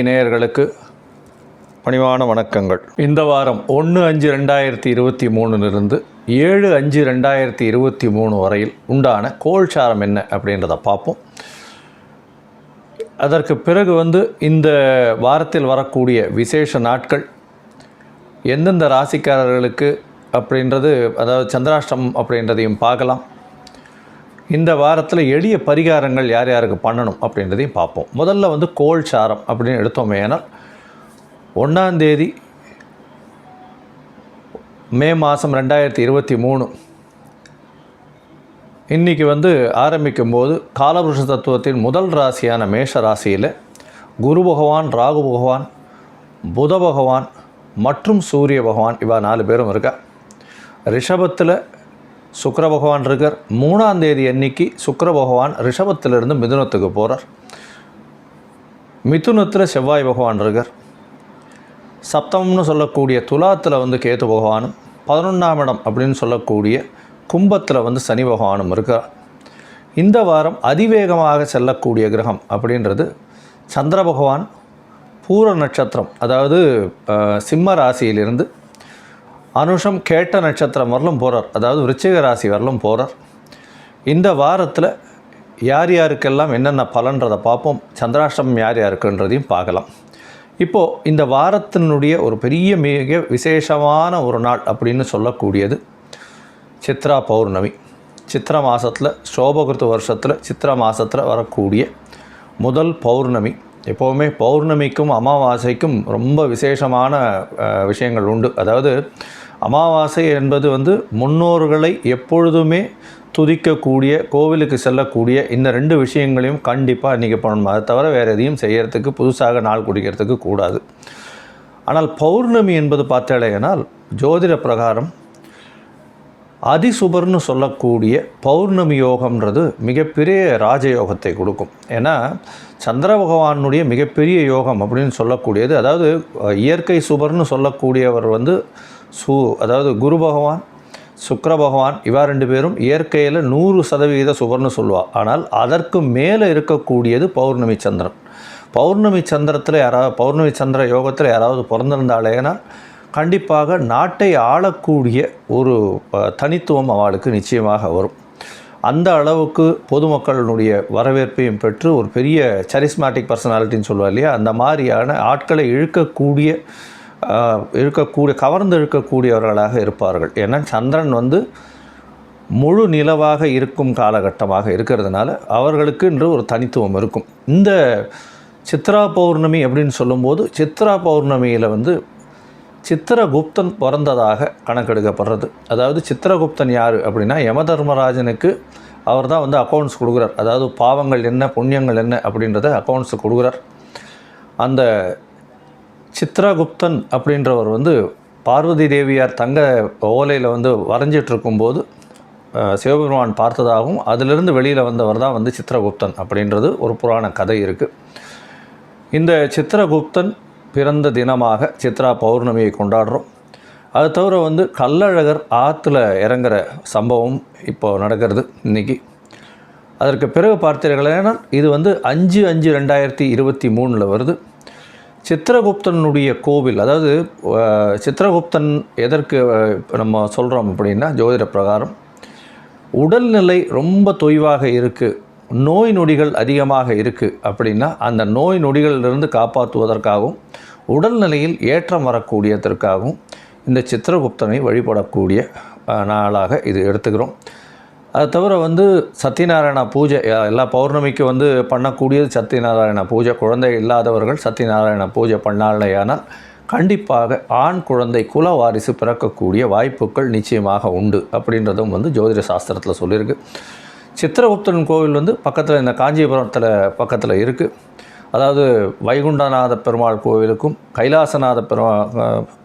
நேயர்களுக்கு பணிவான வணக்கங்கள். இந்த வாரம் 1/5/2023 7/5/2023 வரையில் உண்டான கோல்சாரம் என்ன அப்படின்றத பார்ப்போம். அதற்கு பிறகு இந்த வாரத்தில் வரக்கூடிய விசேஷ நாட்கள் எந்தெந்த ராசிக்காரர்களுக்கு அப்படின்றது, அதாவது சந்திராஷ்டமம் அப்படின்றதையும் பார்க்கலாம். இந்த வாரத்தில் எளிய பரிகாரங்கள் யார் யாருக்கு பண்ணணும் அப்படின்றதையும் பார்ப்போம். முதல்ல கோல்சாரம் அப்படின்னு எடுத்தோமே, ஏன்னால் 1ஆம் தேதி மே மாதம் 2023 இன்றைக்கி ஆரம்பிக்கும் போது காலபுருஷ தத்துவத்தின் முதல் ராசியான மேஷ ராசியில் குரு பகவான், ராகு பகவான், புத பகவான் மற்றும் சூரிய பகவான் இவா 4 பேரும் இருக்கா. ரிஷபத்தில் சுக்கிர பகவான் இருக்கார். 3ஆம் தேதி அன்னைக்கு சுக்கிர பகவான் ரிஷபத்திலிருந்து மிதுனத்துக்கு போகிறார். மிதுனத்தில் செவ்வாய் பகவான் இருக்கார். சப்தம்னு சொல்லக்கூடிய துலாத்தில் கேது பகவானும், 11ஆம் இடம் அப்படின்னு சொல்லக்கூடிய கும்பத்தில் சனி பகவானும் இருக்கார். இந்த வாரம் அதிவேகமாக செல்லக்கூடிய கிரகம் அப்படின்றது சந்திர பகவான் பூர நட்சத்திரம், அதாவது சிம்ம ராசியிலிருந்து அனுஷம் கேட்ட நட்சத்திரம் வரலும் போகிறார், அதாவது விருச்சிக ராசி வரலும் போகிறார். இந்த வாரத்தில் யார் யாருக்கெல்லாம் என்னென்ன பலன்றதை பார்ப்போம். சந்திராஷ்டமம் யார் யாருக்குன்றதையும் பார்க்கலாம். இப்போது இந்த வாரத்தினுடைய ஒரு பெரிய மிக விசேஷமான ஒரு நாள் அப்படின்னு சொல்லக்கூடியது சித்ரா பௌர்ணமி. சித்ரா மாதத்தில், சோபகிருத்து வருஷத்தில் சித்ரா மாதத்தில் வரக்கூடிய முதல் பௌர்ணமி. எப்போவுமே பௌர்ணமிக்கும் அமாவாசைக்கும் ரொம்ப விசேஷமான விஷயங்கள் உண்டு. அதாவது அமாவாசை என்பது முன்னோர்களை எப்பொழுதுமே துதிக்கக்கூடிய, கோவிலுக்கு செல்லக்கூடிய இந்த 2 விஷயங்களையும் கண்டிப்பாக இன்றைக்கி பண்ணணும். அதை தவிர வேறு எதையும் செய்கிறதுக்கு, புதுசாக நாள் குடிக்கிறதுக்கு கூடாது. ஆனால் பௌர்ணமி என்பது பார்த்தாலேனால் ஜோதிட பிரகாரம் அதிசுபர்னு சொல்லக்கூடிய பௌர்ணமி யோகம்ன்றது மிகப்பெரிய ராஜயோகத்தை கொடுக்கும். ஏன்னா சந்திர பகவானுடைய மிகப்பெரிய யோகம் அப்படின்னு சொல்லக்கூடியது, அதாவது இயற்கை சுபர்னு சொல்லக்கூடியவர் அதாவது குரு பகவான், சுக்கிர பகவான் இவா 2 பேரும் இயற்கையில் 100% சுபர்னு சொல்லுவாள். ஆனால் அதற்கு மேலே இருக்கக்கூடியது பௌர்ணமி சந்திரன். பௌர்ணமி சந்திரத்தில் பௌர்ணமி சந்திர யோகத்தில் யாராவது பிறந்திருந்தாலேனா கண்டிப்பாக நாட்டை ஆளக்கூடிய ஒரு தனித்துவம் அவளுக்கு நிச்சயமாக வரும். அந்த அளவுக்கு பொதுமக்களுடைய வரவேற்பையும் பெற்று ஒரு பெரிய சரிஸ்மேட்டிக் பர்சனாலிட்டின்னு சொல்லுவா இல்லையா, அந்த மாதிரியான ஆட்களை இழுக்கக்கூடிய கவர்ந்து இழுக்கக்கூடியவர்களாக இருப்பார்கள். ஏன்னா சந்திரன் முழு நிலவாக இருக்கும் காலகட்டமாக இருக்கிறதுனால அவர்களுக்கு என்று ஒரு தனித்துவம் இருக்கும். இந்த சித்ரா பௌர்ணமி அப்படின்னு சொல்லும்போது, சித்ரா பௌர்ணமியில் சித்திரகுப்தன் பிறந்ததாக கணக்கெடுக்கப்படுறது. அதாவது சித்திரகுப்தன் யார் அப்படின்னா யமதர்மராஜனுக்கு அவர் தான் அக்கௌண்ட்ஸ் கொடுக்குறார். அதாவது பாவங்கள் என்ன, புண்ணியங்கள் என்ன அப்படின்றத அக்கௌண்ட்ஸ் கொடுக்குறார். அந்த சித்திரகுப்தன் அப்படின்றவர் பார்வதி தேவியார் தங்க ஓலையில் வரைஞ்சிட்ருக்கும்போது சிவபெருமான் பார்த்ததாகவும் அதிலிருந்து வெளியில் வந்தவர் தான் சித்திரகுப்தன் அப்படின்றது ஒரு புராண கதை இருக்குது. இந்த சித்திரகுப்தன் பிறந்த தினமாக சித்ரா பௌர்ணமியை கொண்டாடுறோம். அது தவிர கள்ளழகர் ஆற்றுல இறங்குற சம்பவம் இப்போ நடக்கிறது இன்றைக்கி. அதற்கு பிறகு பார்த்தீர்களேனா இது 5/5/2023 வருது. சித்திரகுப்தனுடைய கோவில், அதாவது சித்திரகுப்தன் எதற்கு நம்ம சொல்கிறோம் அப்படின்னா, ஜோதிட பிரகாரம் உடல்நிலை ரொம்ப தொய்வாக இருக்குது, நோய் நொடிகள் அதிகமாக இருக்குது அப்படின்னா அந்த நோய் நொடிகளிலிருந்து காப்பாற்றுவதற்காகவும் உடல்நிலையில் ஏற்றம் வரக்கூடியதற்காகவும் இந்த சித்திரகுப்தனை வழிபடக்கூடிய நாளாக இது எடுத்துக்கிறோம். அது தவிர சத்யநாராயண பூஜை, எல்லா பௌர்ணமிக்கு பண்ணக்கூடியது சத்யநாராயண பூஜை. குழந்தை இல்லாதவர்கள் சத்யநாராயண பூஜை பண்ணாலேயானால் கண்டிப்பாக ஆண் குழந்தை குல வாரிசு பிறக்கக்கூடிய வாய்ப்புகள் நிச்சயமாக உண்டு அப்படின்றதும் ஜோதிட சாஸ்திரத்தில் சொல்லியிருக்கு. சித்திரகுப்தன் கோவில் பக்கத்தில், இந்த காஞ்சிபுரத்தில் பக்கத்தில் இருக்குது. அதாவது வைகுண்டநாத பெருமாள் கோவிலுக்கும்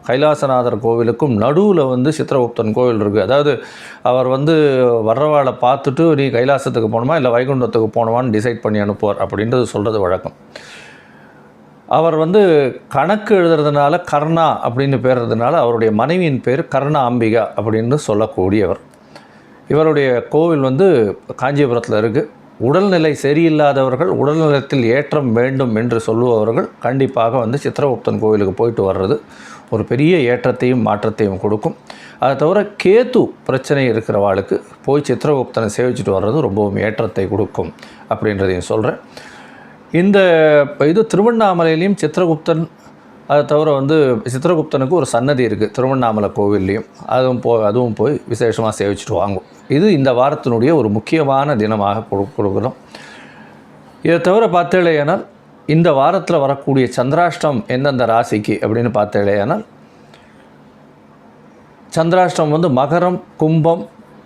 கைலாசநாதர் கோவிலுக்கும் நடுவில் சித்திரகுப்தன் கோவில் இருக்குது. அதாவது அவர் வர்றவாளை பார்த்துட்டு நீ கைலாசத்துக்கு போகணுமா இல்லை வைகுண்டத்துக்கு போகணுமான்னு டிசைட் பண்ணி அனுப்புவார் அப்படின்றது சொல்கிறது வழக்கம். அவர் கணக்கு எழுதுறதுனால கர்ணா அப்படின்னு பேர்றதுனால அவருடைய மனைவியின் பேர் கர்ண அம்பிகா அப்படின்னு சொல்லக்கூடியவர். இவருடைய கோவில் வந்து காஞ்சிபுரத்தில் இருக்குது. உடல்நிலை சரியில்லாதவர்கள், உடல்நலத்தில் ஏற்றம் வேண்டும் என்று சொல்லுபவர்கள் கண்டிப்பாக வந்து சித்திரகுப்தன் கோவிலுக்கு போயிட்டு வர்றது ஒரு பெரிய ஏற்றத்தையும் மாற்றத்தையும் கொடுக்கும். அதை தவிர கேத்து பிரச்சனை இருக்கிறவாளுக்கு போய் சித்திரகுப்தனை சேவிச்சுட்டு வர்றது ரொம்பவும் ஏற்றத்தை கொடுக்கும் அப்படின்றதையும் சொல்கிறேன். இந்த இது திருவண்ணாமலையிலையும் சித்திரகுப்தன், அதை தவிர வந்து சித்திரகுப்தனுக்கு ஒரு சன்னதி இருக்குது திருவண்ணாமலை கோவில்லையும். அதுவும் போய் விசேஷமாக சேவிச்சுட்டு வாங்கும். இது இந்த வாரத்தினுடைய ஒரு முக்கியமான தினமாக கொடுக்கணும். இதை தவிர பார்த்தேலேயானால் இந்த வாரத்தில் வரக்கூடிய சந்திராஷ்டம் எந்தெந்த ராசிக்கு அப்படின்னு பார்த்தேலேயானால், சந்திராஷ்டம் வந்து மகரம், கும்பம்,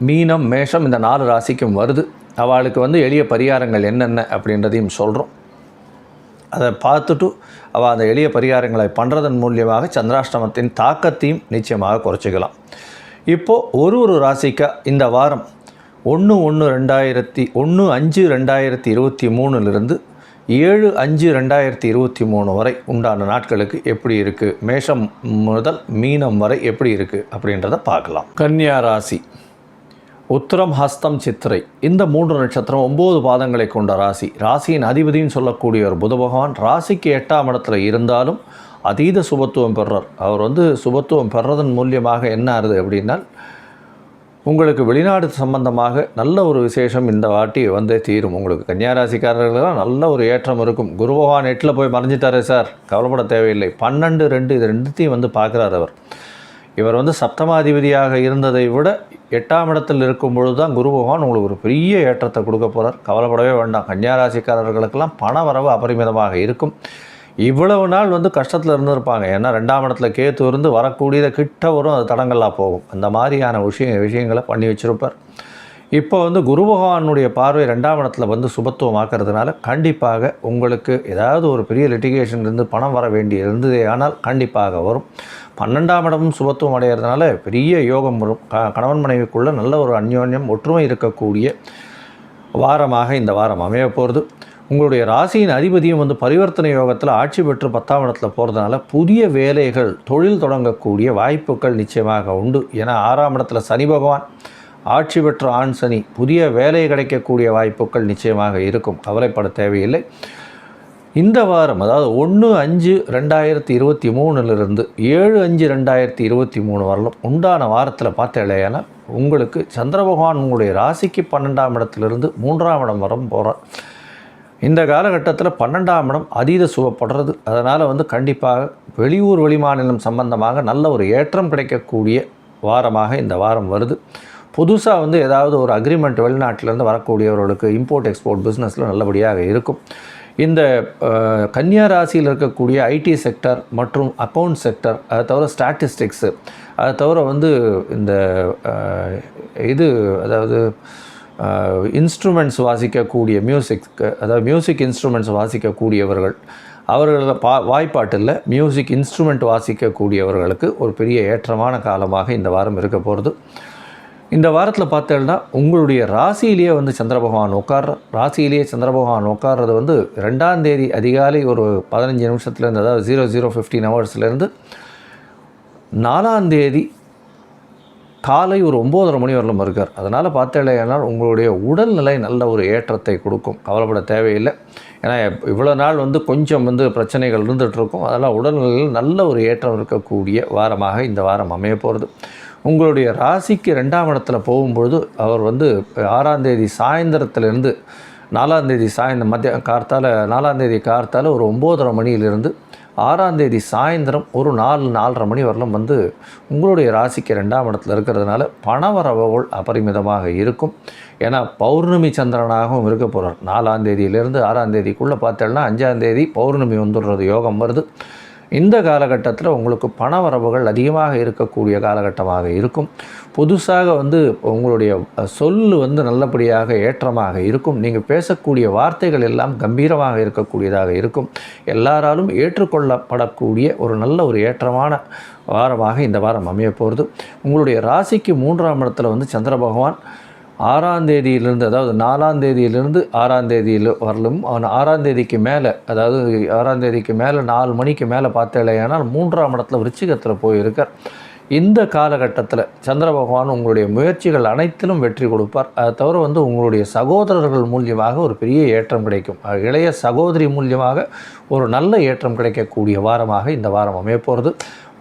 மீனம், மேஷம் இந்த 4 ராசிக்கும் வருது. அவளுக்கு வந்து எளிய பரிகாரங்கள் என்னென்ன அப்படின்றதையும் சொல்கிறோம். அதை பார்த்துட்டு அவள் அந்த எளிய பரிகாரங்களை பண்ணுறதன் மூலியமாக சந்திராஷ்டமத்தின் தாக்கத்தையும் நிச்சயமாக குறைச்சிக்கலாம். இப்போது ஒரு ராசிக்கா இந்த வாரம் 1/5/2023 7/5/2023 வரை உண்டான நாட்களுக்கு எப்படி இருக்குது, மேஷம் முதல் மீனம் வரை எப்படி இருக்குது அப்படின்றத பார்க்கலாம். கன்னியா ராசி, உத்திரம், ஹஸ்தம், சித்திரை இந்த 3 நட்சத்திரம் 9 பாதங்களை கொண்ட ராசி. ராசியின் அதிபதின்னு சொல்லக்கூடிய ஒரு புத பகவான் ராசிக்கு 8ஆம் இடத்துல இருந்தாலும் அதீத சுபத்துவம் பெறுறார். அவர் வந்து சுபத்துவம் பெறதன் மூலியமாக என்ன ஆகுது அப்படின்னா, உங்களுக்கு வெளிநாடு சம்பந்தமாக நல்ல ஒரு விசேஷம் இந்த வாட்டி வந்தே தீரும். உங்களுக்கு கன்னியாராசிக்காரர்களெல்லாம் நல்ல ஒரு ஏற்றம் இருக்கும். குரு பகவான் 8ல் போய் மறைஞ்சிட்டாரே சார், கவலைப்பட தேவையில்லை. 12, 2 இது ரெண்டுத்தையும் வந்து பார்க்குறார் அவர். இவர் வந்து சப்தமாதிபதியாக இருந்ததை விட 8ஆம் இடத்தில் இருக்கும் பொழுது தான் குரு பகவான் உங்களுக்கு ஒரு பெரிய ஏற்றத்தை கொடுக்க போகிறார். கவலைப்படவே வேண்டாம். கன்னியாராசிக்காரர்களுக்கெல்லாம் பண வரவு அபரிமிதமாக இருக்கும். இவ்வளவு நாள் வந்து கஷ்டத்தில் இருந்திருப்பாங்க. ஏன்னா 2ஆம் இடத்துல கேத்து இருந்து வரக்கூடியதை கிட்ட வரும், அது தடங்களாக போகும். அந்த மாதிரியான விஷயங்களை பண்ணி வச்சுருப்பார். இப்போ வந்து குரு பகவானுடைய பார்வை 2ஆம் இடத்துல வந்து சுபத்துவமாக்கிறதுனால கண்டிப்பாக உங்களுக்கு ஏதாவது ஒரு பெரிய லிட்டிகேஷன் இருந்து பணம் வர வேண்டி இருந்ததே ஆனால் கண்டிப்பாக வரும். 12ஆம் இடமும் சுபத்துவம் அடைகிறதுனால பெரிய யோகம் வரும். கணவன் மனைவிக்குள்ளே நல்ல ஒரு அந்யோன்யம் ஒற்றுமை இருக்கக்கூடிய வாரமாக இந்த வாரம் அமைய போகிறது. உங்களுடைய ராசியின் அதிபதியும் வந்து பரிவர்த்தனை யோகத்தில் ஆட்சி பெற்று 10ஆம் இடத்துல போகிறதுனால புதிய வேலைகள், தொழில் தொடங்கக்கூடிய வாய்ப்புகள் நிச்சயமாக உண்டு. ஏன்னா 6ஆம் இடத்துல சனி பகவான் ஆட்சி பெற்ற ஆண் சனி, புதிய வேலை கிடைக்கக்கூடிய வாய்ப்புகள் நிச்சயமாக இருக்கும். கவலைப்பட தேவையில்லை. இந்த வாரம் அதாவது 1/5/2023 7/5/2023 வரலும் உண்டான வாரத்தில் பார்த்தேன்னா உங்களுக்கு சந்திர பகவான் உங்களுடைய ராசிக்கு 12ஆம் இடத்திலிருந்து 3ஆம் இடம் வரும் போகிறார். இந்த காலகட்டத்தில் 12ஆம் இடம் அதீத சுபப்படுறது. அதனால் வந்து கண்டிப்பாக வெளியூர் வெளிமாநிலம் சம்பந்தமாக நல்ல ஒரு ஏற்றம் கிடைக்கக்கூடிய வாரமாக இந்த வாரம் வருது. புதுசாக வந்து ஏதாவது ஒரு அக்ரிமெண்ட் வெளிநாட்டிலேருந்து வரக்கூடியவர்களுக்கு இம்போர்ட் எக்ஸ்போர்ட் பிஸ்னஸில் நல்லபடியாக இருக்கும். இந்த கன்னியா ராசியில் இருக்கக்கூடிய ஐடி செக்டர் மற்றும் அக்கௌண்ட் செக்டர், அதை தவிர ஸ்டாட்டிஸ்டிக்ஸு, அதை தவிர வந்து இந்த அதாவது இன்ஸ்ட்ருமெண்ட்ஸ் வாசிக்கக்கூடிய மியூசிக் இன்ஸ்ட்ருமெண்ட்ஸ் வாசிக்கக்கூடியவர்கள், அவர்கள் வாய்ப்பாட்டில் மியூசிக் இன்ஸ்ட்ருமெண்ட் வாசிக்கக்கூடியவர்களுக்கு ஒரு பெரிய ஏற்றமான காலமாக இந்த வாரம் இருக்க போகிறது. இந்த வாரத்தில் பார்த்தேன்னா உங்களுடைய ராசியிலேயே வந்து சந்திர பகவான் ராசியிலேயே சந்திர பகவான் உட்கார்றது வந்து 2ஆம் தேதி அதிகாலை ஒரு 15 நிமிஷத்துலேருந்து, அதாவது 00:15 ஹவர்ஸ்லேருந்து 4ஆம் தேதி காலை ஒரு 9:30 மணி வரலும் இருக்கார். அதனால் பார்த்தேன்னா உங்களுடைய உடல்நிலை நல்ல ஒரு ஏற்றத்தை கொடுக்கும். கவலைப்பட தேவையில்லை. ஏன்னா இவ்வளோ நாள் வந்து கொஞ்சம் வந்து பிரச்சனைகள் இருந்துகிட்ருக்கும். அதனால் உடல்நிலையில் நல்ல ஒரு ஏற்றம் இருக்கக்கூடிய வாரமாக இந்த வாரம் அமைய போகிறது. உங்களுடைய ராசிக்கு 2ஆம் இடத்துல போகும்பொழுது அவர் வந்து 6ஆம் தேதி சாயந்தரத்துலேருந்து 4ஆம் தேதி கார்த்தால 4ஆம் தேதி கார்த்தால ஒரு 9:30 மணியிலிருந்து 6ஆம் தேதி சாயந்தரம் ஒரு 4-4:30 மணி வரலும் வந்து உங்களுடைய ராசிக்கு 2ஆம் இடத்துல இருக்கிறதுனால பணவரவுகள் அபரிமிதமாக இருக்கும். ஏன்னா பௌர்ணமி சந்திரனாகவும் இருக்க போகிறார். 4ஆம் தேதியிலேருந்து 6ஆம் தேதிக்குள்ளே பார்த்தோம்னா 5ஆம் தேதி பௌர்ணமி வந்துடுறது யோகம் வருது. இந்த காலகட்டத்தில் உங்களுக்கு பண வரவுகள் அதிகமாக இருக்கக்கூடிய காலகட்டமாக இருக்கும். புதுசாக வந்து உங்களுடைய சொல் வந்து நல்லபடியாக ஏற்றமாக இருக்கும். நீங்கள் பேசக்கூடிய வார்த்தைகள் எல்லாம் கம்பீரமாக இருக்கக்கூடியதாக இருக்கும். எல்லாராலும் ஏற்றுக்கொள்ளப்படக்கூடிய ஒரு நல்ல ஒரு ஏற்றமான வாரமாக இந்த வாரம் அமைய போகிறது. உங்களுடைய ராசிக்கு 3ஆம் இடத்துல வந்து சந்திர பகவான் 6ஆம் தேதியிலிருந்து, அதாவது 4ஆம் தேதியிலிருந்து 6ஆம் தேதியில் வரலும் 6ஆம் தேதிக்கு மேலே, அதாவது 6ஆம் தேதிக்கு மேலே 4 மணிக்கு மேலே பார்த்தேனால் 3ஆம் இடத்துல விருச்சிகத்தில் போயிருக்கார். இந்த காலகட்டத்தில் சந்திர பகவான் உங்களுடைய முயற்சிகள் அனைத்திலும் வெற்றி கொடுப்பார். அதை தவிர உங்களுடைய சகோதரர்கள் மூலியமாக ஒரு பெரிய ஏற்றம் கிடைக்கும். இளைய சகோதரி மூலியமாக ஒரு நல்ல ஏற்றம் கிடைக்கக்கூடிய வாரமாக இந்த வாரம் அமையப்போகிறது.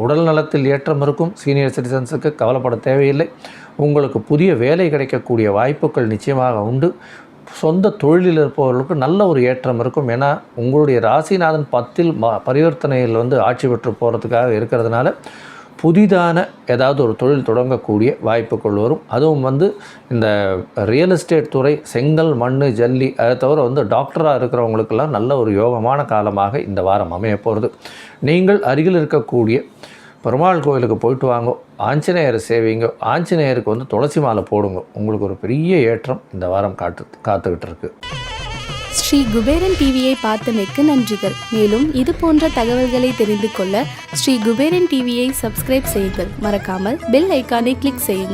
உடல் நலத்தில் ஏற்றம் இருக்கும். சீனியர் சிட்டிசன்ஸுக்கு கவலைப்பட தேவையில்லை. உங்களுக்கு புதிய வேலை கிடைக்கக்கூடிய வாய்ப்புகள் நிச்சயமாக உண்டு. சொந்த தொழிலில் இருப்பவர்களுக்கு நல்ல ஒரு ஏற்றம் இருக்கும். ஏன்னா உங்களுடைய ராசிநாதன் 10ல் பரிவர்த்தனையில் ஆட்சி பெற்று போகிறதுக்காக இருக்கிறதுனால புதிதான ஏதாவது ஒரு தொழில் தொடங்கக்கூடிய வாய்ப்புகள் வரும். அதுவும் இந்த ரியல் எஸ்டேட் துறை, செங்கல், மண், ஜல்லி, அதை தவிர டாக்டராக இருக்கிறவங்களுக்கெல்லாம் நல்ல ஒரு யோகமான காலமாக இந்த வாரம் அமைய போகிறது. நீங்கள் அருகில் இருக்கக்கூடிய பெருமாள் கோயிலுக்கு போயிட்டு வாங்க, ஆஞ்சநேயரை சேவிங்க, ஆஞ்சநேயருக்கு துளசி மாலை போடுங்க. உங்களுக்கு ஒரு பெரிய ஏற்றம் இந்த வாரம் காத்துக்கிட்டு இருக்கு. ஸ்ரீ குபேரன் டிவியை பார்த்தமைக்கு நன்றிகள். மேலும் இது போன்ற தகவல்களை தெரிந்து கொள்ள ஸ்ரீ குபேரன் டிவியை சப்ஸ்கிரைப் செய்யுங்கள். மறக்காமல் பெல் ஐக்கானை கிளிக் செய்யுங்கள்.